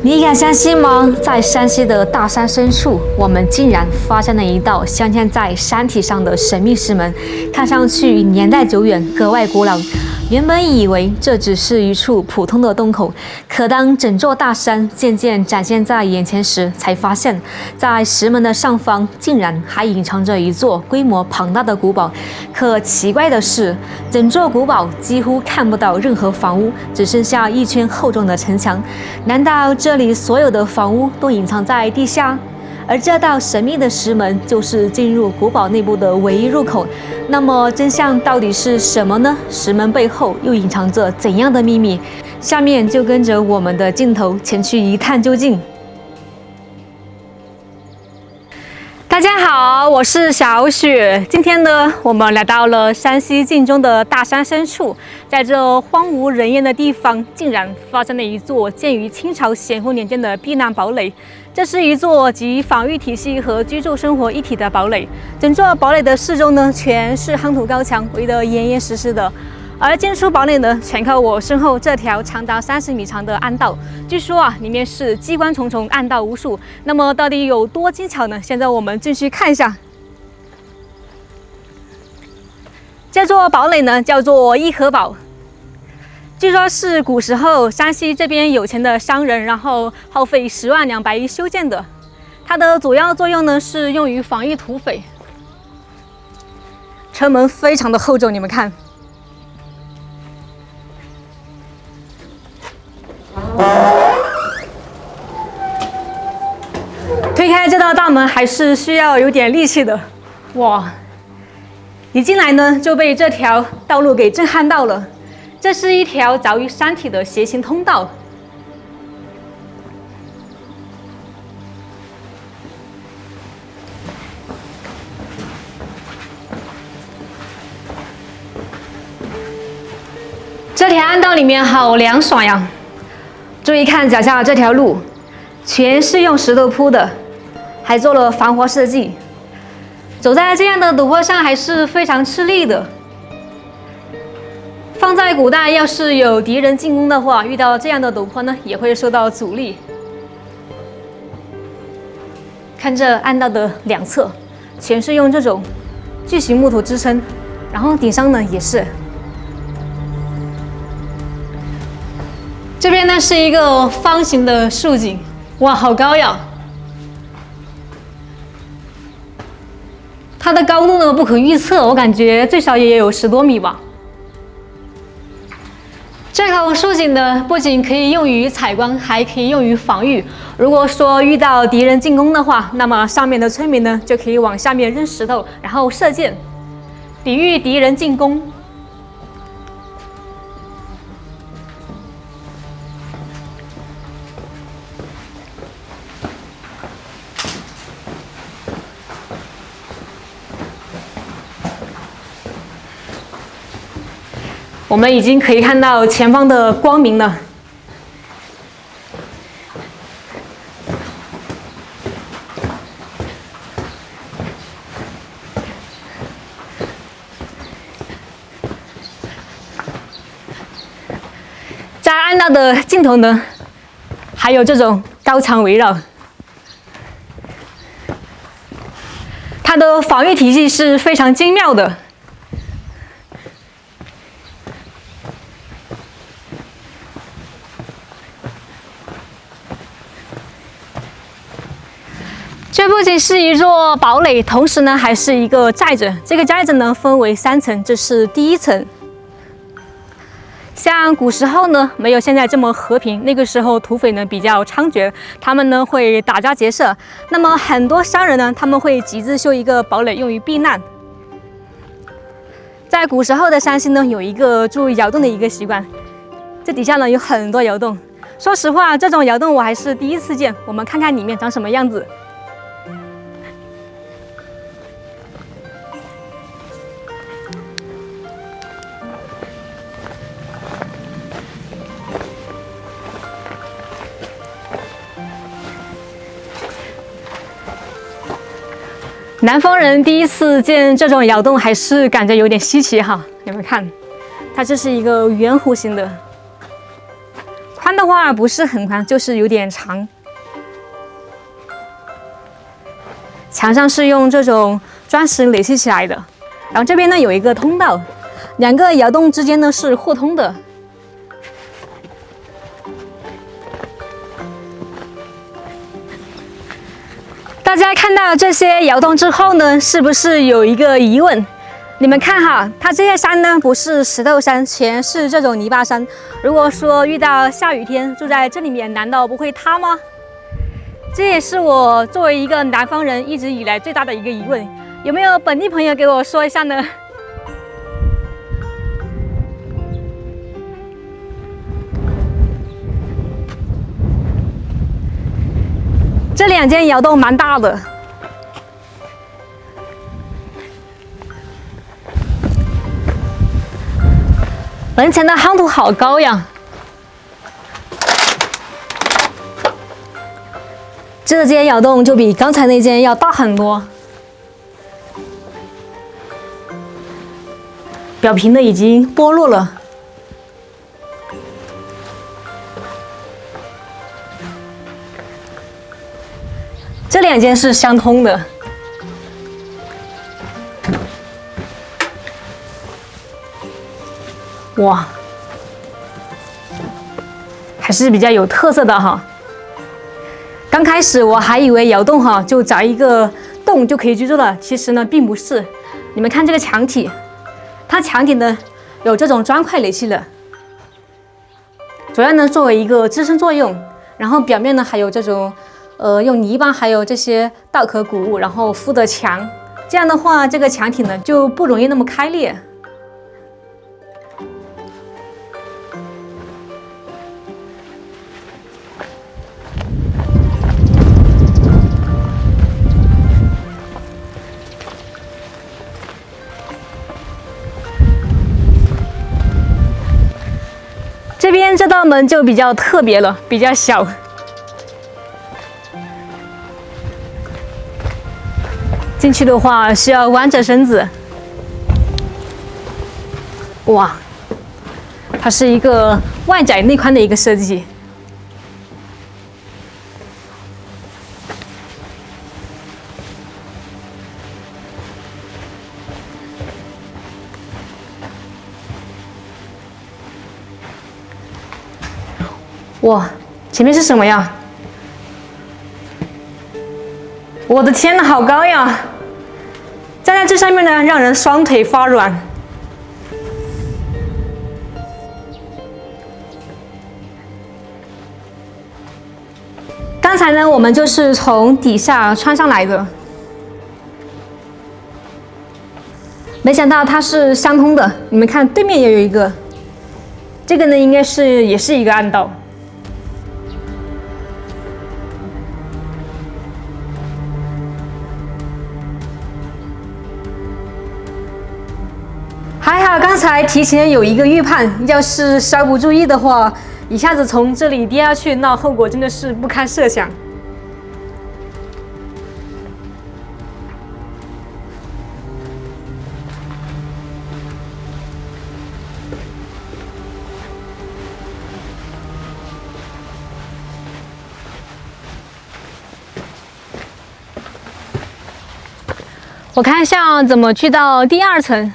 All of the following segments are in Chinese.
你敢相信嗎？在山西的大山深處，我們竟然發現了一道鑲嵌在山體上的神秘石門，看上去年代久遠，格外古老。原本以為這只是一處普通的洞口，可當整座大山漸漸展現在眼前時，才發現，在石門的上方竟然還隱藏着一座規模龐大的古堡。可奇怪的是，整座古堡幾乎看不到任何房屋，只剩下一圈厚重的城牆。難道這裡所有的房屋都隱藏在地下？而這道神秘的石門就是進入古堡內部的唯一入口。那麼真相到底是什麼呢？石門背後又隱藏着怎樣的秘密？下面就跟着我們的鏡頭前去一探究竟。大家好，我是小雪。今天呢，我們來到了山西晋中的大山深處，在這荒無人烟的地方，竟然發现了一座建於清朝咸豐年间的避難堡壘。這是一座集防禦體系和居住生活一體的堡壘。整座堡壘的四周呢，全是夯土高牆，圍得嚴嚴實實的。而進出堡壘呢，全靠我身後這條長達30米長的暗道。據說啊，裡面是機關重重，暗道無數。那麼到底有多精巧呢？現在我們進去看一下。這座堡壘呢，叫做頤和堡。據說是古時候山西這邊有錢的商人，然後耗費10萬兩白銀修建的。它的主要作用呢，是用於防御土匪。城門非常的厚重，你們看。推開這道大門還是需要有點力氣的。哇！一進來呢，就被這條道路給震撼到了。這是一條鑿於山體的斜行通道。這條暗道裡面好涼爽呀！注意看腳下這條路，全是用石頭鋪的，還做了防滑設計。走在這樣的陡坡上還是非常吃力的。放在古代，要是有敵人進攻的話，遇到這樣的陡坡呢，也會受到阻力。看這暗道的兩側，全是用這種巨型木頭支撐，然後頂上呢也是。這邊呢是一個方形的豎井，哇，好高呀！它的高度呢不可預測，我感覺最少也有10多米吧。這口豎井呢，不僅可以用於採光，還可以用於防禦。如果說遇到敵人進攻的話，那麼上面的村民呢就可以往下面扔石頭，然後射箭，抵禦敵人進攻。我們已經可以看到前方的光明了。在暗道的盡頭呢，還有這種高牆圍繞。它的防禦體系是非常精妙的。這不僅是一座堡壘，同時呢還是一個寨子。這個寨子呢分為3層，這是第1層。像古時候呢，沒有現在這麼和平，那個時候土匪呢比較猖獗，他們呢會打家劫舍。那麼很多商人呢，他們會集資修一個堡壘用於避難。在古時候的山西呢，有一個築窑洞的一個習慣，這底下呢有很多窑洞。說實話，這種窑洞我還是第一次見。我們看看裡面長什麼樣子。南方人第一次見這種窑洞，還是感覺有點稀奇哈。你們看，它这是一個圓弧形的，寬的話不是很寬，就是有點長。牆上是用這種磚石垒砌起來的，然後這邊呢有一個通道，兩個窑洞之間呢是互通的。大家看到這些窑洞之後呢，是不是有一個疑問？你們看哈，它這些山呢不是石頭山，全是這種泥巴山。如果說遇到下雨天住在這裡面，難道不會塌嗎？這也是我作為一個南方人一直以來最大的一個疑問。有沒有本地朋友給我說一下呢？這兩間窑洞蠻大的，門前的夯土好高呀！這間窑洞就比剛才那間要大很多，表皮呢已經剥落了。这两间是相通的。哇，还是比较有特色的哈。刚開始我還以為窑洞哈就找一個洞就可以居住了，其實呢並不是。你們看這個牆體，它牆體呢有這種磚塊壘砌的，主要呢作為一個支撐作用，然後表面呢還有這種用泥巴還有這些稻殼谷物然後敷的牆，這樣的話這個牆體呢就不容易那麼開裂。這邊這道門就比較特別了，比較小。進去的話需要彎着身子。哇，它是一個外窄內寬的一個設計。哇，前面是什麼呀？我的天哪，好高呀！站在這上面呢，讓人雙腿發軟。剛才呢，我們就是從底下穿上來的，沒想到它是相通的。你們看，對面也有一個，這個呢，應該是也是一個暗道。還好剛才提前有一個預判，要是稍不注意的話，一下子從這裡跌下去，那後果真的是不堪設想。我看一下怎麼去到第2層。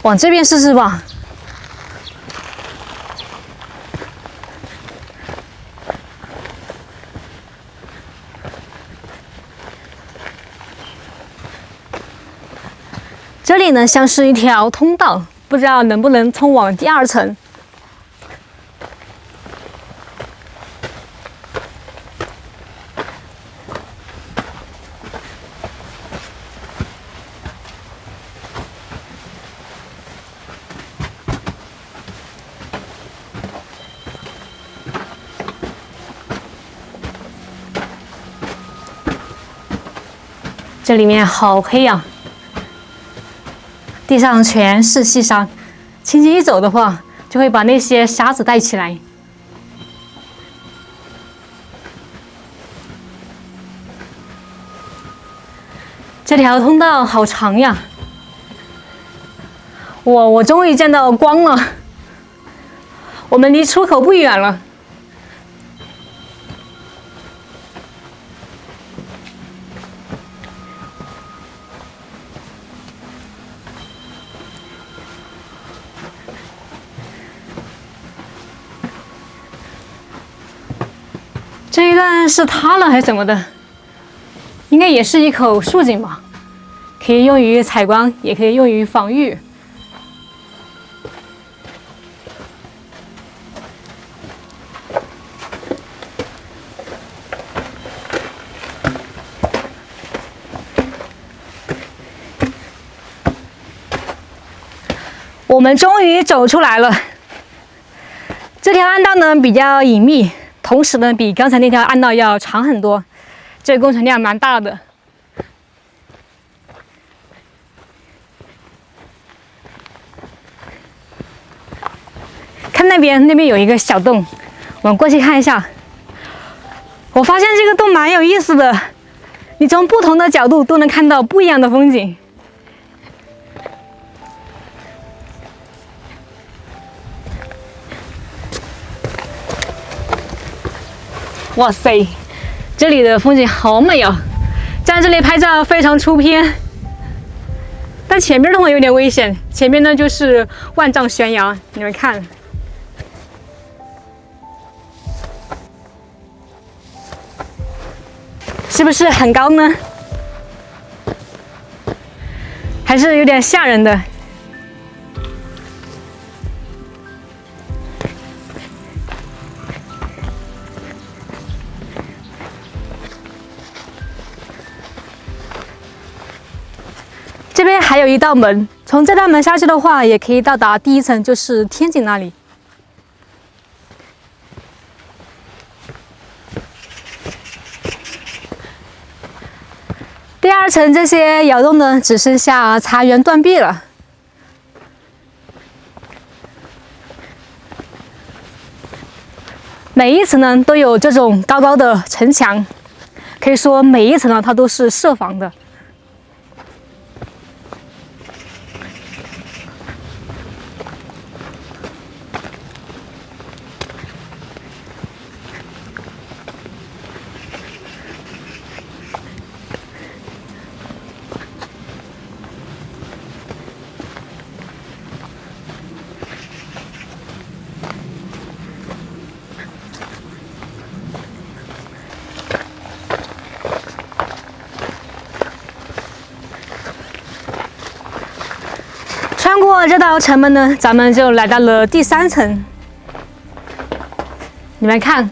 往這邊試試吧。這裡呢像是一條通道，不知道能不能通往第2層。這裡面好黑呀，地上全是細沙，輕輕一走的話，就會把那些沙子帶起來。這條通道好長呀！我終於見到光了，我們離出口不遠了。这一段是塌了还是什麼的？應該也是一口豎井吧，可以用於採光，也可以用於防禦。我們終於走出來了。這條暗道呢比較隱秘。同時呢，比剛才那條暗道要長很多，這個工程量蠻大的。看那邊有一個小洞，我們過去看一下。我發現這個洞蠻有意思的，你從不同的角度都能看到不一樣的風景。哇塞，這裡的風景好美啊！在這裡拍照非常出片。但前面的話有點危險，前面呢就是萬丈懸崖，你們看，是不是很高呢？還是有點嚇人的。這邊還有一道門，從這道門下去的話，也可以到達第一層，就是天井那裡。第二層這些窑洞呢，只剩下残垣斷壁了。每一層呢都有這種高高的城牆，可以說每一層呢它都是設防的。穿過這道城門呢，咱們就來到了第3層。你們看，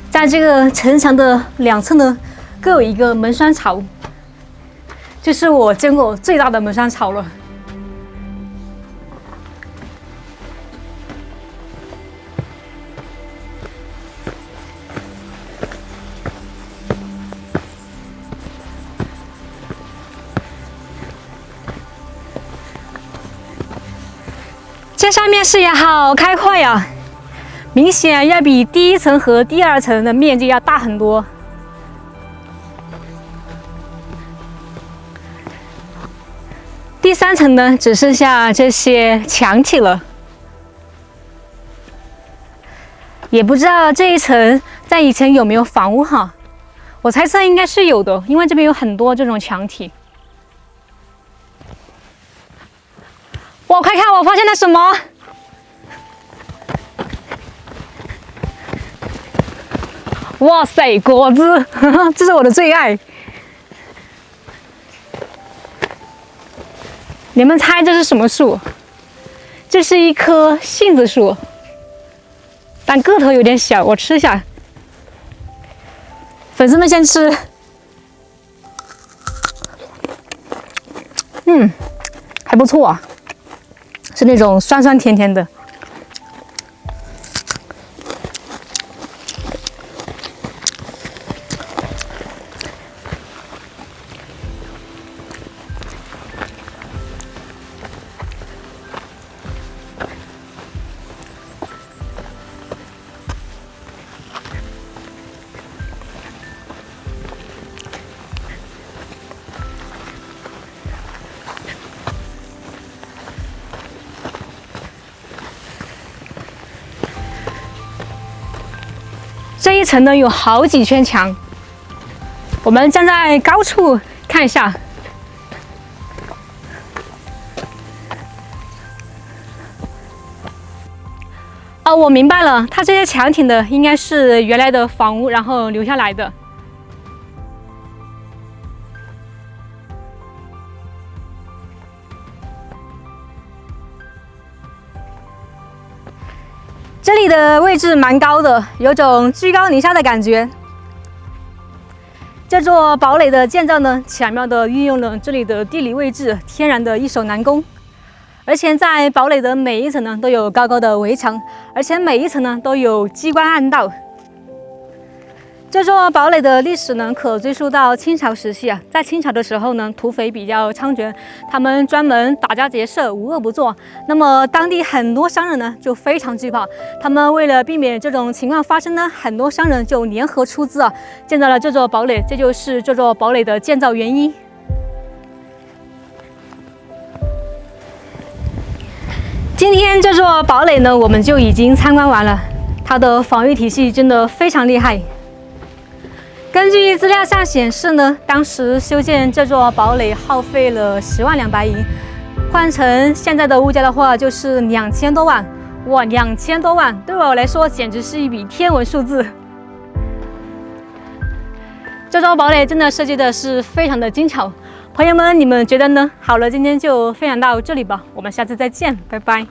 在這個城牆的2側呢，各有一個門栓槽，這是我見過最大的門栓槽了。这上面視野好開闊呀，明顯要比第1層和第2層的面積要大很多。第3層呢，只剩下這些牆體了，也不知道這一層在以前有沒有房屋哈，我猜測應該是有的，因為這邊有很多這種牆體。哇，快看，我發現了什麼？哇塞，果子，呵呵，這是我的最愛。你們猜這是什麼樹？這是一棵杏子樹，但個頭有點小，我吃一下。粉絲們先吃。還不錯啊。是那種酸酸甜甜的。這一層呢有好幾圈牆，我們站在高處看一下。哦，我明白了，它这些墙体的应该是原来的房屋，然后留下来的。这裡的位置蠻高的，有種居高臨下的感覺。這座堡壘的建造呢，巧妙地運用了這裡的地理位置，天然的一手難工。而且在堡壘的每一層呢，都有高高的圍牆，而且每一層呢都有機關暗道。這座堡壘的歷史呢，可追溯到清朝時期啊。在清朝的時候呢，土匪比較猖獗，他們專門打家劫舍，無惡不作。那麼當地很多商人呢，就非常懼怕。他們為了避免這種情況發生呢，很多商人就聯合出資啊，建造了這座堡壘。這就是這座堡壘的建造原因。今天這座堡壘呢，我們就已經參觀完了。它的防禦體系真的非常厲害。根據資料上顯示呢，當時修建這座堡壘耗費了10萬兩白銀，換成現在的物價的話，就是2000多萬。哇，2000多萬，對我來說簡直是一筆天文數字。這座堡壘真的設計的是非常的精巧。朋友們，你們覺得呢？好了，今天就分享到這裡吧，我們下次再見，拜拜。